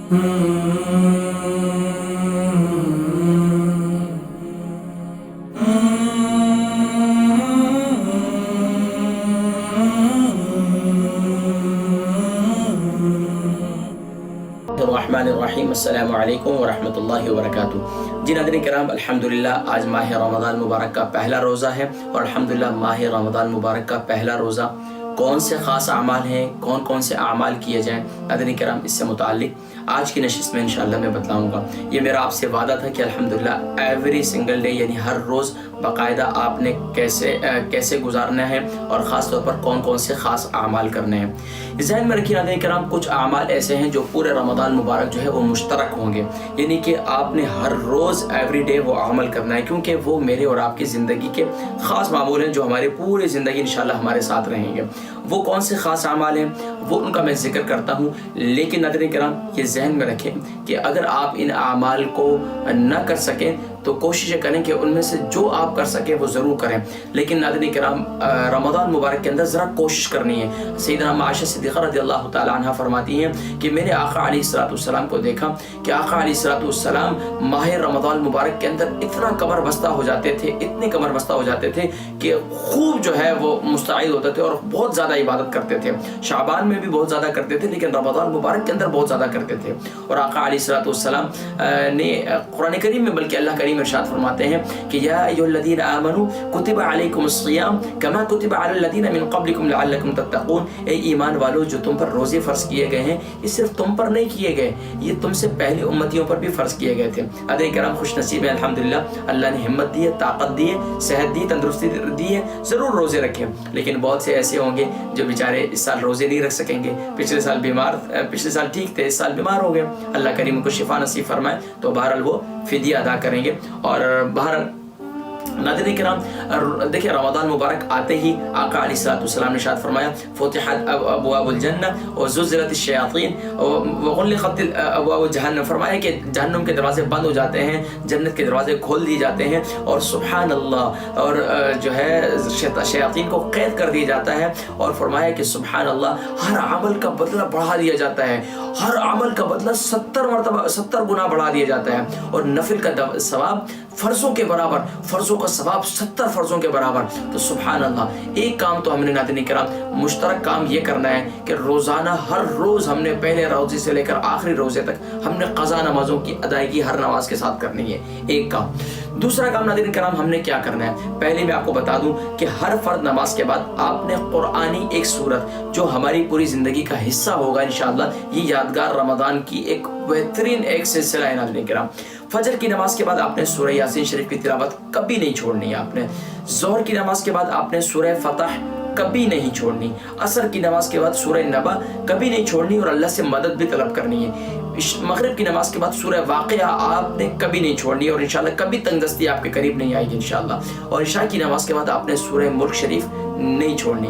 الرحیم السلام علیکم ورحمۃ اللہ وبرکاتہ۔ جی ناظرین کرام، الحمدللہ آج ماہ رمضان مبارک کا پہلا روزہ ہے، اور الحمدللہ ماہ رمضان مبارک کا پہلا روزہ کون سے خاص اعمال ہیں، کون سے اعمال کیے جائیں، ناظرین کرام اس سے متعلق آج کی نشست میں انشاءاللہ میں بتلاؤں گا۔ یہ میرا آپ سے وعدہ تھا کہ الحمدللہ ایوری سنگل ڈے یعنی ہر روز باقاعدہ آپ نے کیسے گزارنا ہے، اور خاص طور پر کون سے خاص اعمال کرنے ہیں۔ ذہن میں رکھیے ناظرین کرام، کچھ اعمال ایسے ہیں جو پورے رمضان مبارک جو ہے وہ مشترک ہوں گے، یعنی کہ آپ نے ہر روز ایوری ڈے وہ عمل کرنا ہے، کیونکہ وہ میرے اور آپ کی زندگی کے خاص معمول ہیں جو ہماری پوری زندگی انشاءاللہ ہمارے ساتھ رہیں گے۔ وہ کون سے خاص اعمال ہیں وہ ان کا میں ذکر کرتا ہوں، لیکن ناظرین کرام یہ ذہن میں رکھیں کہ اگر آپ ان اعمال کو نہ کر سکیں تو کوشش کریں کہ ان میں سے جو آپ کر سکیں وہ ضرور کریں، لیکن ناظرین کرام رمضان مبارک کے اندر ذرا کوشش کرنی ہے۔ سیدنا عائشہ صدیقہ رضی اللہ تعالی عنہ فرماتی ہیں کہ میں نے آقا علیہ السلام کو دیکھا کہ آقا علیہ السلام ماہ رمضان مبارک کے اندر اتنا کمر بستہ ہو جاتے تھے، اتنے کمر بستہ ہو جاتے تھے کہ خوب جو ہے وہ مستعد ہوتے تھے اور بہت زیادہ عبادت کرتے تھے۔ شعبان میں بھی بہت زیادہ کرتے تھے، لیکن رمضان مبارک کے اندر بہت زیادہ کرتے تھے۔ اور آقا علیہ السلام نے قرآن کریم میں بلکہ اللہ کریم ارشاد فرماتے ہیں کہ یا ایھا الذین آمنوا کتب علیکم الصیام کما کتب علی الذین من قبلکم لعلکم تتقون۔ اے ایمان والو، جو تم پر روزے فرض کیے گئے ہیں یہ صرف تم پر نہیں کیے گئے، یہ تم سے پہلے امتیوں پر بھی فرض کیے گئے تھے۔ حضرات کرام خوش نصیب ہیں الحمدللہ، اللہ نے ہمت دی ہے، طاقت دی ہے، صحت دی، تندرستی دی ہے، ضرور روزے رکھیں۔ لیکن بہت سے ایسے ہوں گے جو بیچارے اس سال روزے نہیں رکھ سکیں گے، پچھلے سال ٹھیک تھے، اس سال بیمار ہو گئے، اللہ کریم کو شفا نصیب فرمائے تو بہرحال وہ فدیہ ادا کریں گے۔ اور بہرحال ناظرین کرام دیکھیں رمضان مبارک آتے ہی آقا علیہ السلام نے ارشاد فرمایا فتحت ابواب الجنہ وزلزلت الشیاطین وغلقت ابواب جہنم، فرمایا کہ جہنم کے دروازے بند ہو جاتے ہیں، جنت کے دروازے کھول دیے جاتے ہیں، اور سبحان اللہ، اور جو ہے شیاطین کو قید کر دیا جاتا ہے، اور فرمایا کہ سبحان اللہ ہر عمل کا بدلہ بڑھا دیا جاتا ہے، ہر عمل کا بدلہ 70 گنا بڑھا دیا جاتا ہے، اور نفل کا ثواب فرضوں کے برابر، فرضوں کا ثواب 70 فرضوں کے برابر۔ تو سبحان اللہ، ایک کام تو ہم نے ناظرین کرام مشترک کام یہ کرنا ہے کہ روزانہ ہر روز ہم نے پہلے روزے سے لے کر آخری روزے تک ہم نے قضا نمازوں کی ادائیگی ہر نماز کے ساتھ کرنی ہے، ایک کام۔ دوسرا کام ناظرین کرام ہم نے کیا کرنا ہے، پہلے میں آپ کو بتا دوں کہ ہر فرض نماز کے بعد آپ نے قرآنی ایک سورت جو ہماری پوری زندگی کا حصہ ہوگا انشاءاللہ، یہ یادگار رمضان کی ایک بہترین ایک سلسلہ ہے ناظرین کرام۔ فجر کی نماز کے بعد آپ نے سورہ یاسین شریف کی تلاوت کبھی نہیں چھوڑنی ہے، آپ نے ظہر کی نماز کے بعد آپ نے سورہ فتح کبھی نہیں چھوڑنی، عصر کی نماز کے بعد سورہ نبا کبھی نہیں چھوڑنی، اور اللہ سے مدد بھی طلب کرنی ہے۔ مغرب کی نماز کے بعد سورہ واقعہ آپ نے کبھی نہیں چھوڑنی، اور انشاءاللہ کبھی تنگ دستی آپ کے قریب نہیں آئے گی انشاءاللہ۔ اور عشاء کی نماز کے بعد آپ نے سورہ ملک شریف نہیں چھوڑنی۔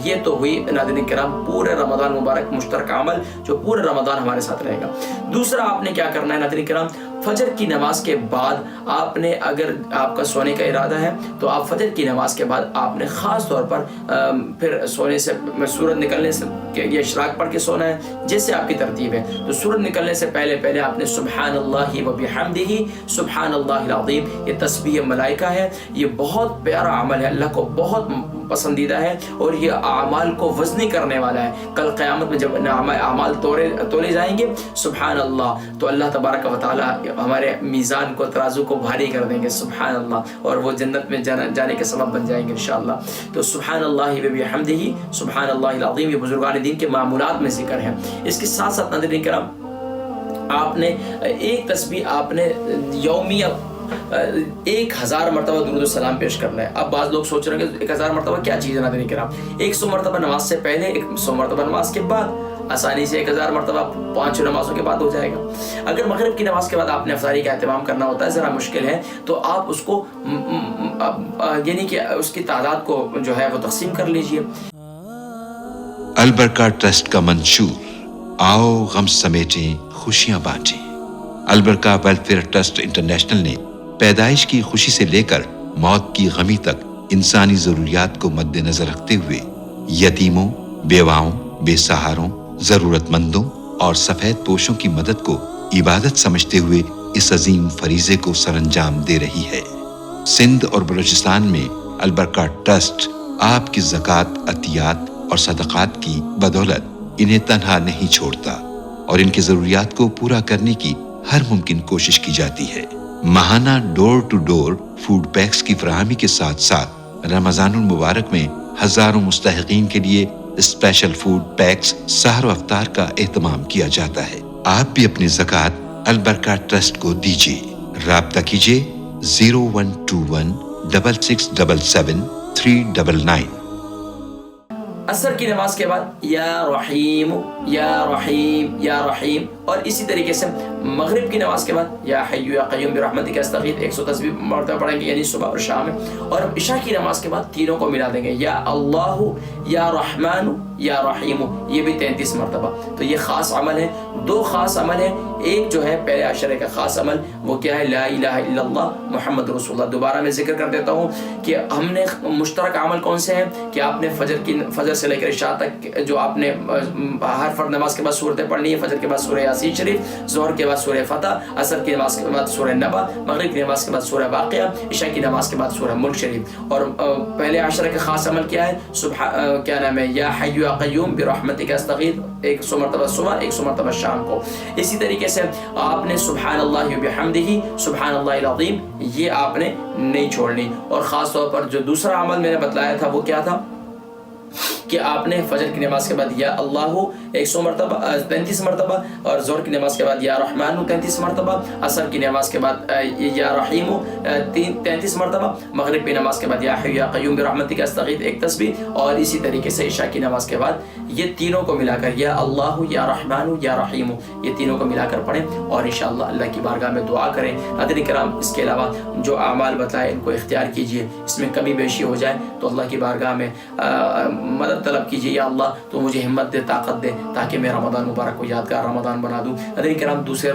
یہ تو ہوئی ناظرین کرام پورے رمضان مبارک مشترک عمل جو پورے رمضان ہمارے ساتھ رہے گا۔ دوسرا آپ نے کیا کرنا ہے ناظرین کرام، فجر کی نماز کے بعد آپ نے، اگر آپ کا سونے کا ارادہ ہے تو آپ فجر کی نماز کے بعد آپ نے خاص طور پر پھر سونے سے سورج نکلنے سے یہ اشراق پڑھ کے سونا ہے، جیسے آپ کی ترتیب ہے۔ تو سورج نکلنے سے پہلے آپ نے سبحان اللہ و بحمدہ سبحان اللہ العظیم، یہ تسبیح ملائکہ ہے، یہ بہت پیارا عمل ہے، اللہ کو بہت پسندیدہ ہے، اور یہ اعمال کو وزنی کرنے والا ہے۔ کل قیامت میں جب اعمال تولے جائیں گے سبحان اللہ، تو اللہ تبارک و تعالی ہمارے میزان کو، ترازو کو بھاری کر دیں گے سبحان اللہ، اور وہ جنت میں جانے کے سبب بن جائیں گے انشاءاللہ۔ تو سبحان اللہ و بحمدہ سبحان اللہ العظیم یہ بزرگان دین کے معمولات میں ذکر ہے۔ اس کے ساتھ ساتھ ناظرین کرام آپ نے ایک تسبیح آپ نے یومیہ 1000 مرتبہ درود السلام پیش کرنا ہے۔ اب بعض لوگ سوچ رہے ہیں کہ 1000 مرتبہ کیا چیز ہے ناظرین کرام، 100 مرتبہ نماز سے پہلے، 100 مرتبہ نماز کے بعد، آسانی سے 1000 مرتبہ 5 نمازوں کے بعد ہو جائے گا۔ اگر مغرب کی نماز کے بعد آپ نے افطاری کا اہتمام کرنا ہوتا ہے، ذرا مشکل ہے، تو آپ اس کو یعنی کہ اس کی تعداد کو جو ہے وہ تقسیم کر لیجئے۔ البرکہ ٹرسٹ کا منشور آؤ غم سمیٹیں خوشیاں بانٹیں۔ البرکہ ویلفیئر ٹرسٹ انٹرنیشنل نے پیدائش کی خوشی سے لے کر موت کی غمی تک انسانی ضروریات کو مد نظر رکھتے ہوئے یتیموں، بیواؤں، بے سہاروں، ضرورت مندوں اور سفید پوشوں کی مدد کو عبادت سمجھتے ہوئے اس عظیم فریضے کو سرانجام دے رہی ہے۔ سندھ اور بلوچستان میں البرکہ ٹرسٹ آپ کی زکوٰۃ، عطیات اور صدقات کی بدولت انہیں تنہا نہیں چھوڑتا اور ان کی ضروریات کو پورا کرنے کی ہر ممکن کوشش کی جاتی ہے۔ ماہانہ ڈور ٹو ڈور فوڈ پیکس کی فراہمی کے ساتھ ساتھ رمضان المبارک میں ہزاروں مستحقین کے لیے اسپیشل فوڈ پیکس سحر و افطار کا اہتمام کیا جاتا ہے۔ آپ بھی اپنی زکوٰۃ البرکہ ٹرسٹ کو دیجیے۔ رابطہ کیجیے 0121 6677 399۔ عصر کی نماز کے بعد یا رحیم یا رحیم یا رحیم، اور اسی طریقے سے مغرب کی نماز کے بعد یا حی یا قیوم برحمتک استغیث 100 تسبیح مرتبہ پڑھیں گے، یعنی صبح اور شام میں، اور عشاء کی نماز کے بعد تینوں کو ملا دیں گے، یا اللہ یا رحمان یا رحیم، یہ بھی 33 مرتبہ۔ تو یہ خاص عمل ہے، دو خاص عمل ہیں۔ ایک جو ہے پہلے عشرے کا خاص عمل، وہ کیا ہے؟ لا الہ الا اللہ محمد رسول اللہ۔ دوبارہ میں ذکر کر دیتا ہوں کہ ہم نے مشترک عمل کون سے ہیں کہ آپ نے فجر سے لے کر عشاء تک جو آپ نے ہر فرض نماز کے بعد صورتیں پڑھنی ہے۔ فجر کے بعد سورہ یاسین شریف، ظہر کے بعد سورہ فتح، عصر کی نماز کے بعد سورہ نبا، مغرب کی نماز کے بعد سورہ واقعہ، عشاء کی نماز کے بعد سورہ ملک شریف۔ اور پہلے عشرے کا خاص عمل کیا ہے؟ کیا نام ہے؟ یا حی یا قیوم برحمتک استغیث 100 مرتبہ صبح، 100 مرتبہ شام کو۔ اسی طریقے سے آپ نے سبحان اللہ وبحمدہ، سبحان اللہ العظیم، یہ آپ نے نہیں چھوڑنی۔ اور خاص طور پر جو دوسرا عمل میں نے بتلایا تھا وہ کیا تھا کہ آپ نے فجر کی نماز کے بعد یا اللہ 100 مرتبہ 33 مرتبہ، اور ظہر کی نماز کے بعد یا رحمان 33 مرتبہ، عصر کی نماز کے بعد یا رحیم 33 مرتبہ، مغرب کی نماز کے بعد یا حی یا قیوم برحمتک استغیث 1 تسبیح، اور اسی طریقے سے عشاء کی نماز کے بعد یہ تینوں کو ملا کر یا اللہ یا رحمان یا رحیم، یہ تینوں کو ملا کر پڑھیں اور انشاءاللہ اللہ کی بارگاہ میں دعا کریں۔ حضرات کرام، اس کے علاوہ جو اعمال بتائے ان کو اختیار کیجیے، اس میں کمی بیشی ہو جائے تو اللہ کی بارگاہ میں مدد طلب کیجیے، یا اللہ تو مجھے ہمت دے، طاقت دے، تاکہ میں رمضان مبارک کو یادگار رمضان بنا دوں۔ حضرات کرام، دوسرے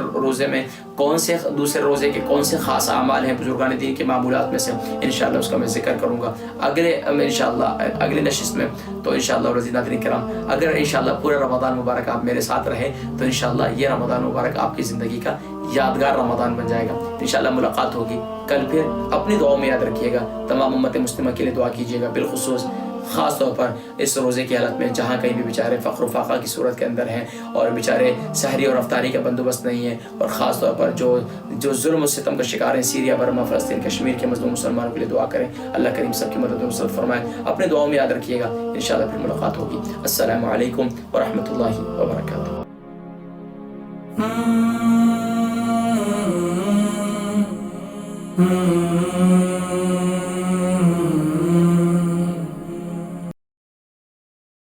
روزے کے کون سے خاص اعمال ہیں بزرگان دین کے معمولات میں سے، انشاءاللہ اس کا میں ذکر کروں گا اگلے نشست میں۔ تو انشاءاللہ حضرات کرام، اگر انشاءاللہ پورا رمضان مبارک آپ میرے ساتھ رہے تو انشاءاللہ یہ رمضان مبارک آپ کی زندگی کا یادگار رمضان بن جائے گا۔ انشاءاللہ ملاقات ہوگی کل، پھر اپنی دعاؤں میں یاد رکھیے گا، تمام امت مسلمہ کے لیے دعا کیجیے گا، بالخصوص خاص طور پر اس روزے کی حالت میں جہاں کہیں بھی بیچارے فقر و فاقہ کی صورت کے اندر ہیں اور بیچارے سحری اور افطاری کا بندوبست نہیں ہے، اور خاص طور پر جو ظلم و ستم کا شکار ہیں، سیریا، برما، فلسطین، کشمیر کے مظلوم مسلمانوں کے لیے دعا کریں۔ اللہ کریم سب کی مدد و نصرت فرمائے، اپنے دعاؤں میں یاد رکھیے گا، انشاءاللہ پھر ملاقات ہوگی۔ السلام علیکم ورحمۃ اللہ وبرکاتہ۔ Mm-hmm.